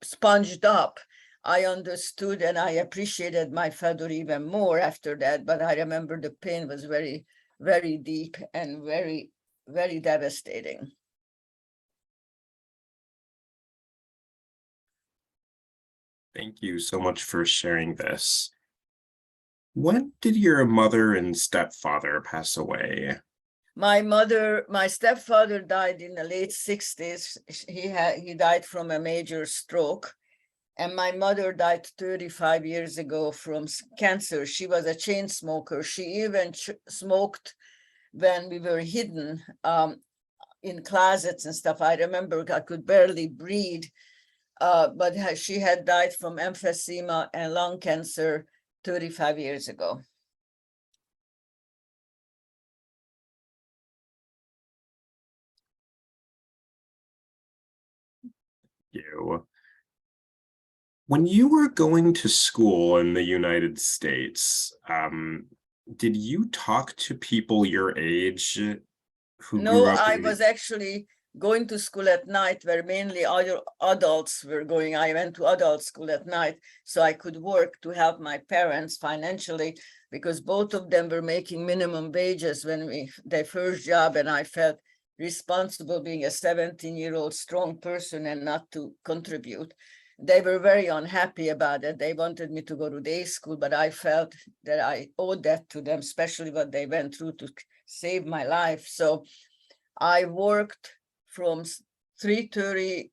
sponged up, I understood and I appreciated my father even more after that. But I remember the pain was very, very deep and very, very devastating.
Thank you so much for sharing this. When did your mother and stepfather pass away?
My stepfather died in the late 60s. He died from a major stroke. And my mother died 35 years ago from cancer. She was a chain smoker. She even smoked when we were hidden in closets and stuff. I remember I could barely breathe, but she had died from emphysema and lung cancer 35 years ago.
You. When you were going to school in the United States, did you talk to people your age who
No,
grew up
I
in
was actually going to school at night where mainly other adults were going. I went to adult school at night so I could work to help my parents financially, because both of them were making minimum wages when their first job, and I felt responsible being a 17-year-old strong person and not to contribute. They were very unhappy about it. They wanted me to go to day school, but I felt that I owed that to them, especially what they went through to save my life. So I worked from 3:30,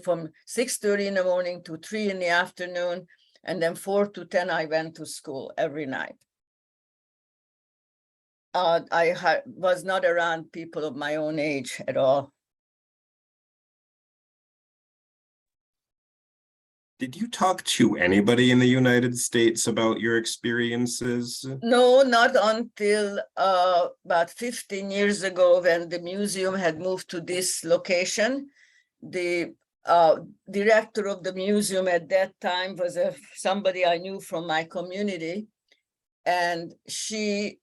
from 6:30 in the morning to 3 in the afternoon, and then 4 to 10, I went to school every night. I was not around people of my own age at all.
Did you talk to anybody in the United States about your experiences?
No, not until about 15 years ago, when the museum had moved to this location. The director of the museum at that time was somebody I knew from my community, and she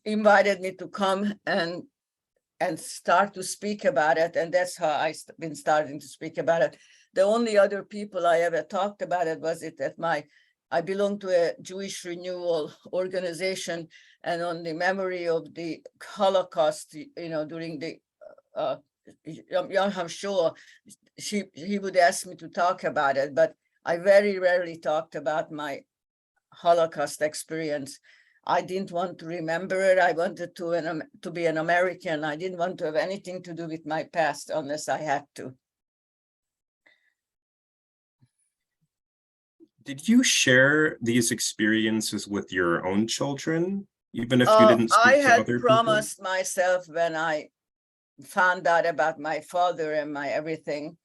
invited me to come and start to speak about it, and that's how I've been starting to speak about it. The only other people I ever talked about it was I belong to a Jewish renewal organization, and on the memory of the Holocaust, during the Yom HaShoah, he would ask me to talk about it, but I very rarely talked about my Holocaust experience. I didn't want to remember it. I wanted to be an American. I didn't want to have anything to do with my past unless I had to.
Did you share these experiences with your own children, even if you didn't
I
speak to
had
other people?
promised myself when I found out about my father and my everything,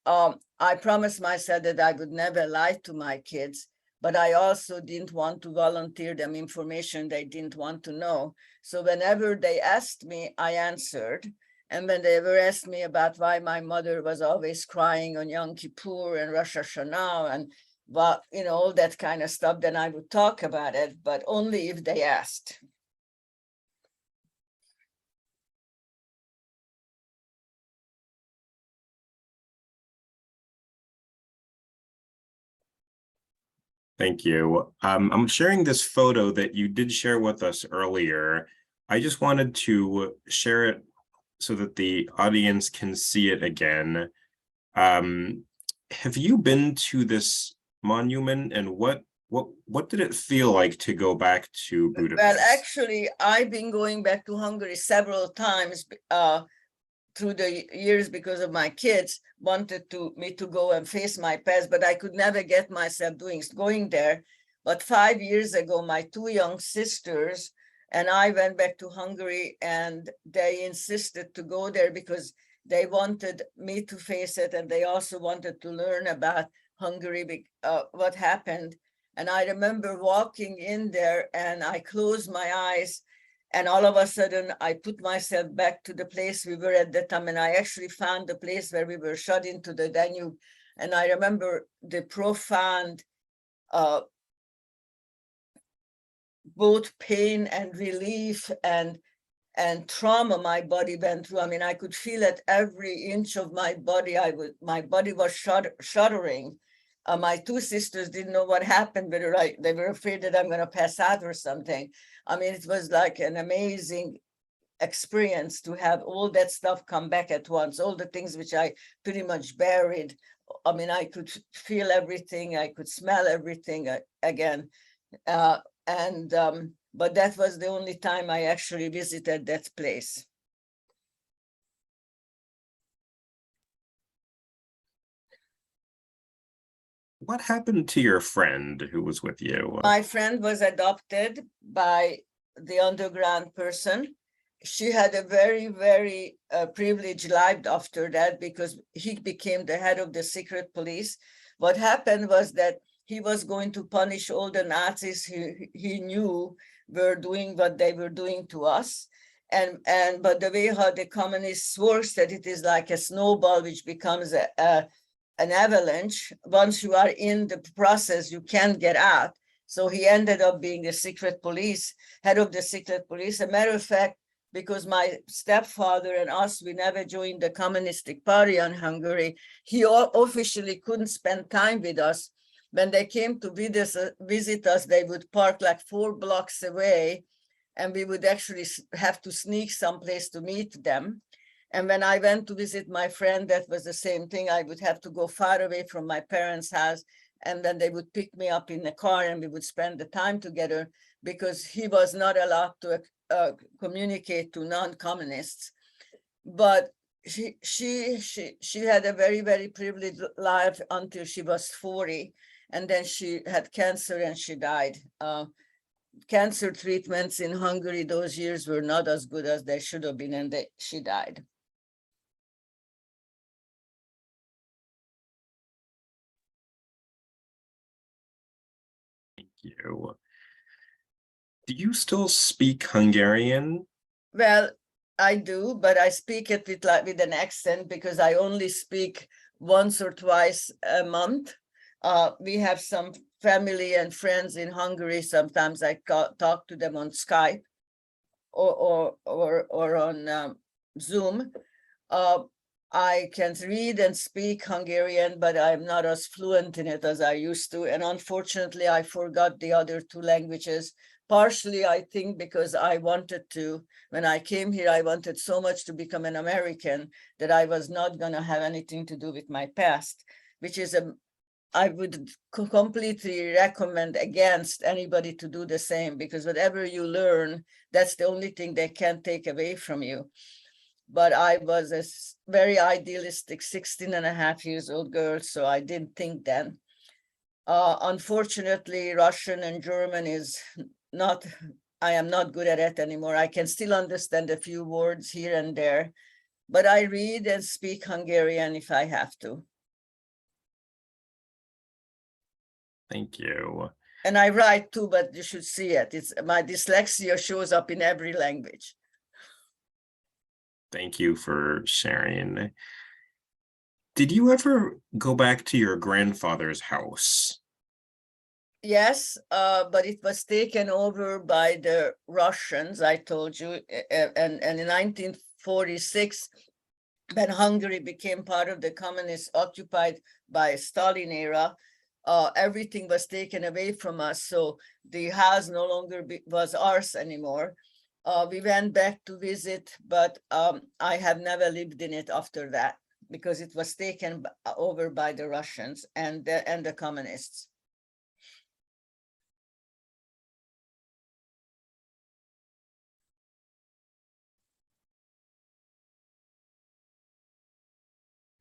I promised myself that I would never lie to my kids, but I also didn't want to volunteer them information they didn't want to know. So whenever they asked me, I answered. And when they ever asked me about why my mother was always crying on Yom Kippur and Rosh Hashanah and all that kind of stuff, then I would talk about it, but only if they asked.
Thank you. I'm sharing this photo that you did share with us earlier. I just wanted to share it so that the audience can see it again. Have you been to this monument, and what did it feel like to go back to Budapest?
Well, actually, I've been going back to Hungary several times through the years because of my kids wanted me to go and face my past, but I could never get myself going there. But 5 years ago, my 2 young sisters and I went back to Hungary, and they insisted to go there because they wanted me to face it, and they also wanted to learn about Hungary, what happened. And I remember walking in there, and I closed my eyes, And all of a sudden, I put myself back to the place we were at that time, and I actually found the place where we were shot into the Danube. And I remember the profound both pain and relief and trauma my body went through. I mean, I could feel at every inch of my body. My body was shuddering. My two sisters didn't know what happened, but they were afraid that I'm going to pass out or something. I mean, it was like an amazing experience to have all that stuff come back at once, all the things which I pretty much buried. I mean, I could feel everything, I could smell everything again. But that was the only time I actually visited that place.
What happened to your friend who was with you?
My friend was adopted by the underground person. She had a very, very privileged life after that because he became the head of the secret police. What happened was that he was going to punish all the Nazis he knew were doing what they were doing to us. But the way how the communists works, that it is like a snowball which becomes an avalanche. Once you are in the process, you can't get out. So he ended up being the secret police, head of the secret police. As a matter of fact, because my stepfather and us, we never joined the Communistic Party in Hungary, he officially couldn't spend time with us. When they came to visit us, they would park like 4 blocks away, and we would actually have to sneak someplace to meet them. And when I went to visit my friend, that was the same thing. I would have to go far away from my parents' house, and then they would pick me up in the car and we would spend the time together because he was not allowed to communicate to non-communists. But she had a very, very privileged life until she was 40. And then she had cancer and she died. Cancer treatments in Hungary those years were not as good as they should have been, and she died.
Thank you. Do you still speak Hungarian?
Well, I do, but I speak it with an accent because I only speak once or twice a month. We have some family and friends in Hungary. Sometimes I talk to them on Skype or on Zoom. I can read and speak Hungarian, but I'm not as fluent in it as I used to. And unfortunately, I forgot the other 2 languages. Partially, I think, because I wanted to, when I came here, I wanted so much to become an American that I was not going to have anything to do with my past, which is I would completely recommend against anybody to do the same, because whatever you learn, that's the only thing they can take away from you. But I was a very idealistic 16 and a half years old girl, so I didn't think then. Unfortunately, Russian and German is not, I am not good at it anymore. I can still understand a few words here and there, but I read and speak Hungarian if I have to.
Thank you.
And I write too, but you should see it. It's my dyslexia shows up in every language.
Thank you for sharing. Did you ever go back to your grandfather's house?
Yes, but it was taken over by the Russians, I told you. And in 1946, when Hungary became part of the communists occupied by Stalin era, everything was taken away from us. So the house no longer was ours anymore. We went back to visit, but I have never lived in it after that because it was taken over by the Russians and the communists.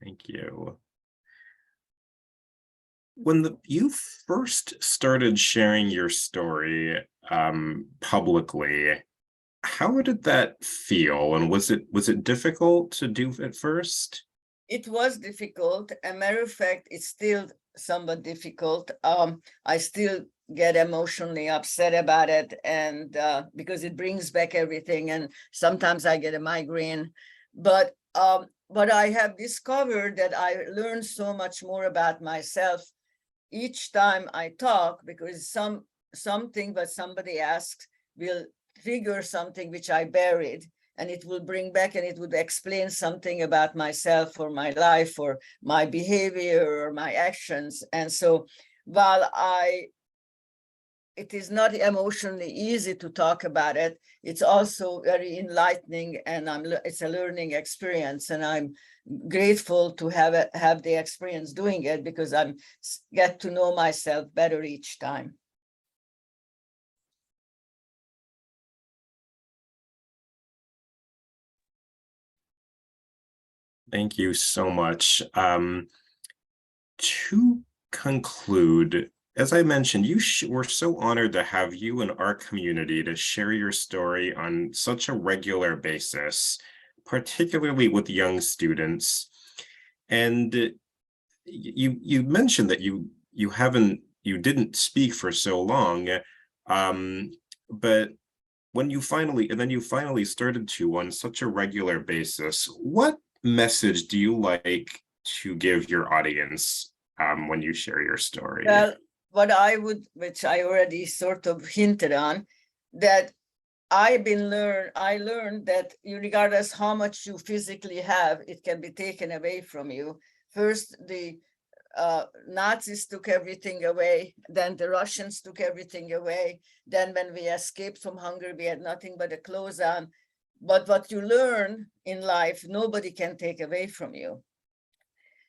Thank you. When you first started sharing your story publicly, how did that feel? And was it difficult to do at first?
It was difficult. As a matter of fact, it's still somewhat difficult. I still get emotionally upset about it, and because it brings back everything, and sometimes I get a migraine. But I have discovered that I learn so much more about myself each time I talk, because something that somebody asks will trigger something which I buried, and it will bring back, and it would explain something about myself or my life or my behavior or my actions. And so while it is not emotionally easy to talk about it, it's also very enlightening, and it's a learning experience, and I'm grateful to have the experience doing it, because I get to know myself better each time.
Thank you so much. To conclude, as I mentioned, we're so honored to have you in our community to share your story on such a regular basis, particularly with young students. And you mentioned that you didn't speak for so long, but when you finally started to on such a regular basis, what message do you like to give your audience when you share your story?
Well, which I already sort of hinted on, that I learned that regardless how much you physically have, it can be taken away from you. First, the Nazis took everything away, then the Russians took everything away. Then when we escaped from Hungary, we had nothing but the clothes on. But what you learn in life, nobody can take away from you.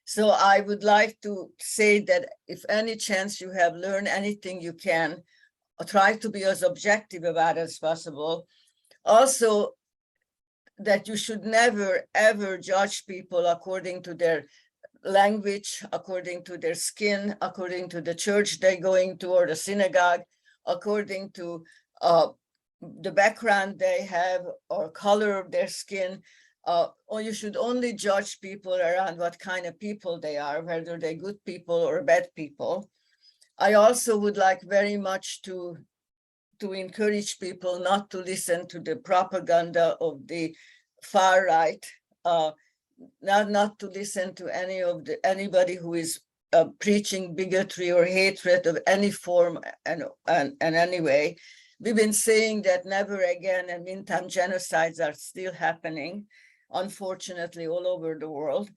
So I would like to say that if any chance you have, learn anything you can, try to be as objective about it as possible. Also, that you should never, ever judge people according to their language, according to their skin, according to the church they're going to or the synagogue, according to the background they have or color of their skin. Or you should only judge people around what kind of people they are, whether they're good people or bad people. I also would like very much to encourage people not to listen to the propaganda of the far right, not to listen to anybody who is preaching bigotry or hatred of any form and any way. We've been saying that never again, and meantime genocides are still happening, unfortunately, all over the world.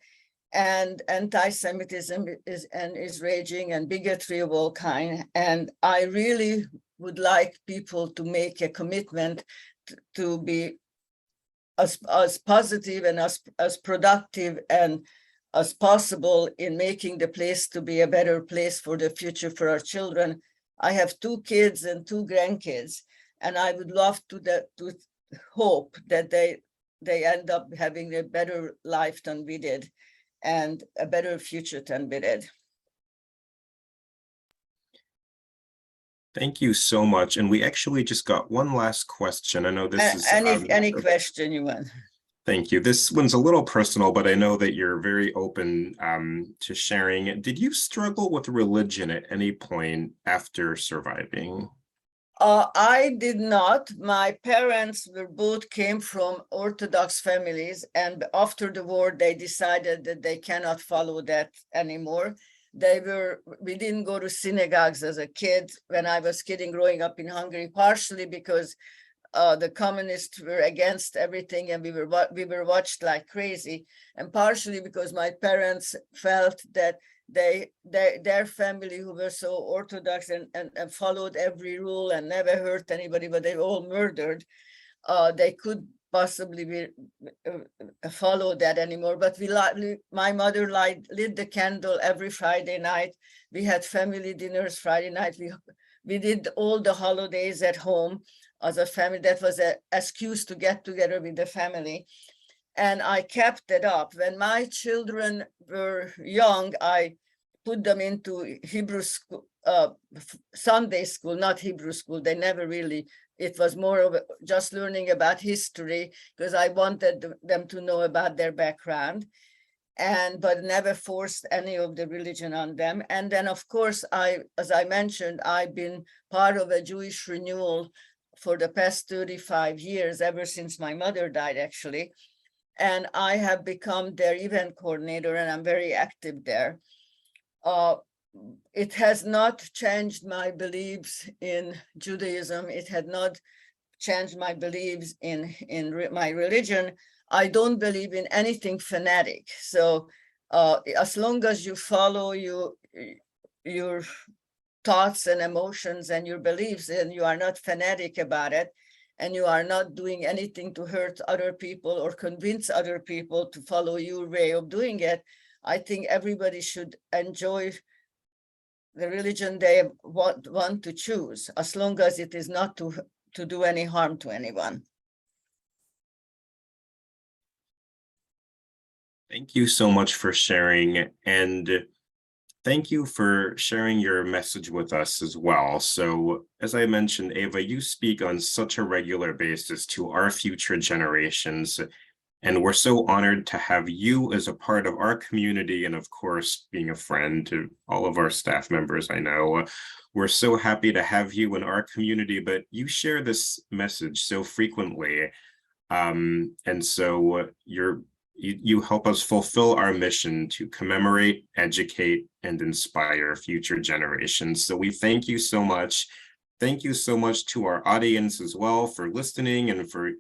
And anti-Semitism is raging, and bigotry of all kind. And I really would like people to make a commitment to be as positive and as productive and as possible in making the place to be a better place for the future for our children. I have 2 kids and 2 grandkids, and I would love to hope that they end up having a better life than we did, and a better future than we did.
Thank you so much. And we actually just got one last question. I know this is
any question you want.
Thank you. This one's a little personal, but I know that you're very open to sharing. Did you struggle with religion at any point after surviving?
I did not. My parents both came from Orthodox families, and after the war, they decided that they cannot follow that anymore. We didn't go to synagogues as a kid when I was growing up in Hungary, partially because the communists were against everything, and we were watched like crazy, and partially because my parents felt that their family, who were so Orthodox and followed every rule and never hurt anybody, but they were all murdered, they could possibly follow that anymore. But my mother lit the candle every Friday night. We had family dinners Friday night. We did all the holidays at home as a family. That was an excuse to get together with the family. And I kept it up. When my children were young, I put them into Hebrew school, Sunday school, not Hebrew school. They never really, it was more of just learning about history, because I wanted them to know about their background. but never forced any of the religion on them. And then, of course, as I mentioned, I've been part of a Jewish renewal for the past 35 years, ever since my mother died, actually. And I have become their event coordinator, and I'm very active there. It has not changed my beliefs in Judaism. It had not changed my beliefs in my religion. I don't believe in anything fanatic. So as long as you follow your thoughts and emotions and your beliefs, and you are not fanatic about it, and you are not doing anything to hurt other people or convince other people to follow your way of doing it, I think everybody should enjoy the religion they want to choose, as long as it is not to do any harm to anyone.
Thank you so much for sharing, and thank you for sharing your message with us as well. So, as I mentioned, Ava, you speak on such a regular basis to our future generations, and we're so honored to have you as a part of our community, and of course, being a friend to all of our staff members. I know we're so happy to have you in our community, but you share this message so frequently, and so you help us fulfill our mission to commemorate, educate, and inspire future generations. So we thank you so much. Thank you so much to our audience as well for listening and for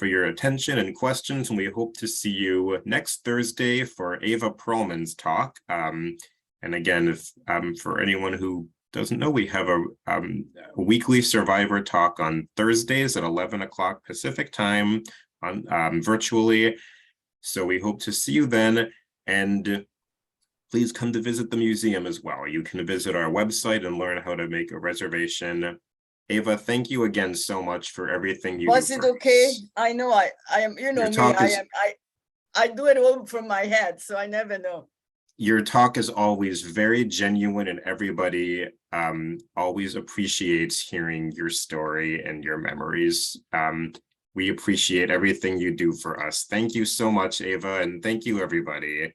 your attention and questions. And we hope to see you next Thursday for Ava Perlman's talk. And again, if for anyone who doesn't know, we have a weekly survivor talk on Thursdays at 11 o'clock Pacific time on virtually. So we hope to see you then, and please come to visit the museum as well. You can visit our website and learn how to make a reservation. Ava, thank you again so much for everything you do.
Was it okay? I know I am, you know me, I do it all from my head, so I never know.
Your talk is always very genuine, and everybody always appreciates hearing your story and your memories. We appreciate everything you do for us. Thank you so much, Ava, and thank you, everybody.